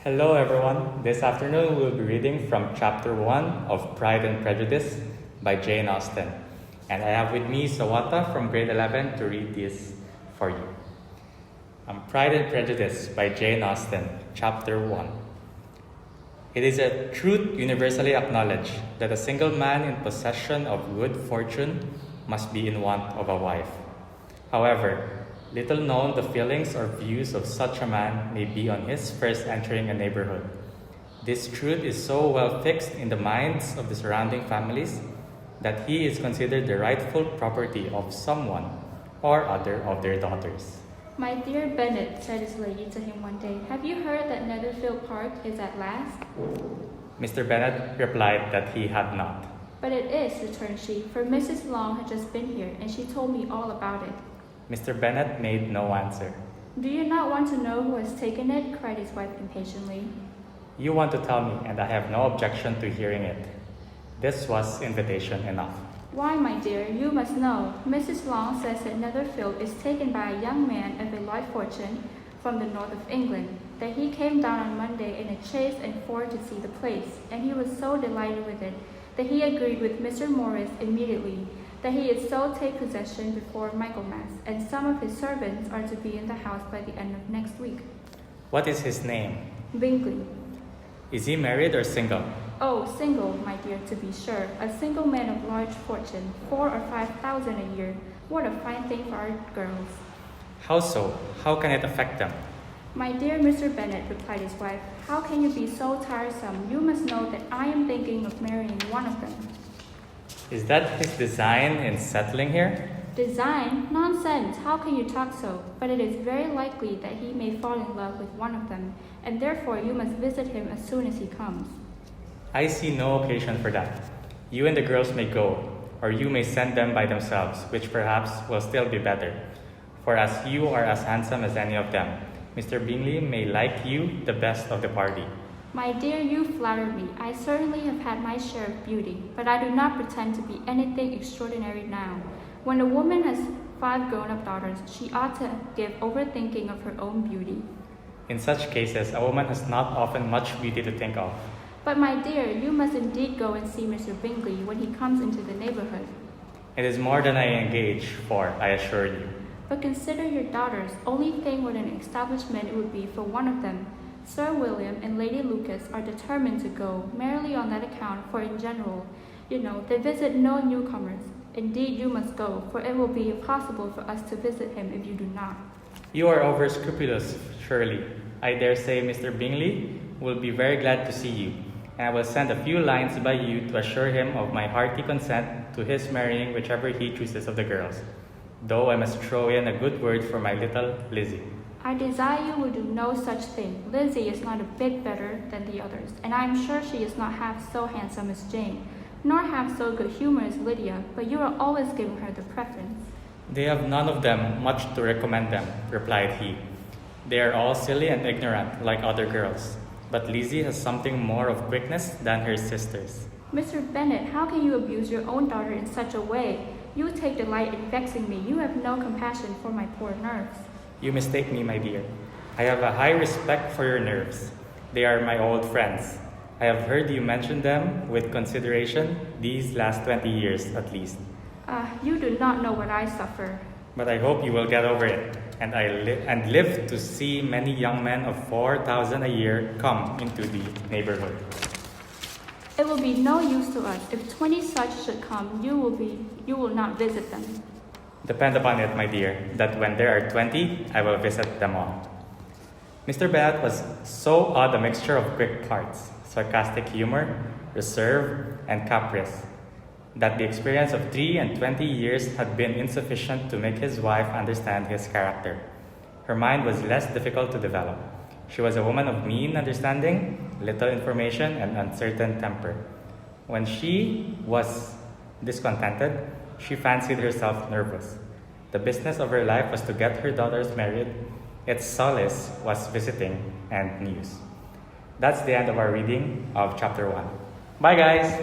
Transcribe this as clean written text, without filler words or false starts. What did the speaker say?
Hello, everyone. This afternoon we'll be reading from chapter 1 of Pride and Prejudice by Jane Austen. And I have with me Sawata from grade 11 to read this for you. Pride and Prejudice by Jane Austen, chapter 1. It is a truth universally acknowledged that a single man in possession of good fortune must be in want of a wife. However, little known the feelings or views of such a man may be on his first entering a neighborhood. This truth is so well fixed in the minds of the surrounding families that he is considered the rightful property of someone or other of their daughters. "My dear Bennet," said his lady to him one day, "have you heard that Netherfield Park is at last?" Mr. Bennet replied that he had not. "But it is," returned she, "for Mrs. Long had just been here, and she told me all about it." Mr. Bennet made no answer. "Do you not want to know who has taken it?" cried his wife impatiently. "You want to tell me, and I have no objection to hearing it." This was invitation enough. "Why, my dear, you must know. Mrs. Long says that Netherfield is taken by a young man of a large fortune from the north of England, that he came down on Monday in a chaise and four to see the place, and he was so delighted with it that he agreed with Mr. Morris immediately that he is so take possession before Michaelmas, and some of his servants are to be in the house by the end of next week." What is his name? "Bingley." Is he married or single? "Oh, single, my dear, to be sure. A single man of large fortune, 4,000 or 5,000 a year. What a fine thing for our girls." How so? How can it affect them? "My dear Mr. Bennet," replied his wife, "how can you be so tiresome? You must know that I am thinking of marrying one of them." Is that his design in settling here? "Design? Nonsense! How can you talk so? But it is very likely that he may fall in love with one of them, and therefore you must visit him as soon as he comes." I see no occasion for that. You and the girls may go, or you may send them by themselves, which perhaps will still be better. For as you are as handsome as any of them, Mr. Bingley may like you the best of the party. "My dear, you flatter me. I certainly have had my share of beauty, but I do not pretend to be anything extraordinary now. When a woman has 5 grown-up daughters, she ought to give over thinking of her own beauty." In such cases, a woman has not often much beauty to think of. "But, my dear, you must indeed go and see Mr. Bingley when he comes into the neighborhood." It is more than I engage for, I assure you. "But consider your daughters. Only think what an establishment it would be for one of them. Sir William and Lady Lucas are determined to go, merely on that account, for in general, they visit no newcomers. Indeed, you must go, for it will be impossible for us to visit him if you do not." You are over scrupulous, surely. I dare say Mr. Bingley will be very glad to see you, and I will send a few lines by you to assure him of my hearty consent to his marrying whichever he chooses of the girls, though I must throw in a good word for my little Lizzie. "I desire you will do no such thing. Lizzie is not a bit better than the others, and I am sure she is not half so handsome as Jane, nor half so good-humored as Lydia, but you are always giving her the preference." They have none of them much to recommend them, replied he. They are all silly and ignorant, like other girls, but Lizzie has something more of quickness than her sisters. "Mr. Bennet, how can you abuse your own daughter in such a way? You take delight in vexing me. You have no compassion for my poor nerves." You mistake me, my dear. I have a high respect for your nerves. They are my old friends. I have heard you mention them with consideration these last 20 years at least. "Ah, you do not know what I suffer." But I hope you will get over it, and live to see many young men of 4,000 a year come into the neighborhood. "It will be no use to us. If 20 such should come, you will not visit them." Depend upon it, my dear, that when there are 20, I will visit them all. Mr. Bennet was so odd a mixture of quick parts, sarcastic humor, reserve, and caprice, that the experience of 23 years had been insufficient to make his wife understand his character. Her mind was less difficult to develop. She was a woman of mean understanding, little information, and uncertain temper. When she was discontented, she fancied herself nervous. The business of her life was to get her daughters married. Its solace was visiting and news. That's the end of our reading of chapter 1. Bye, guys!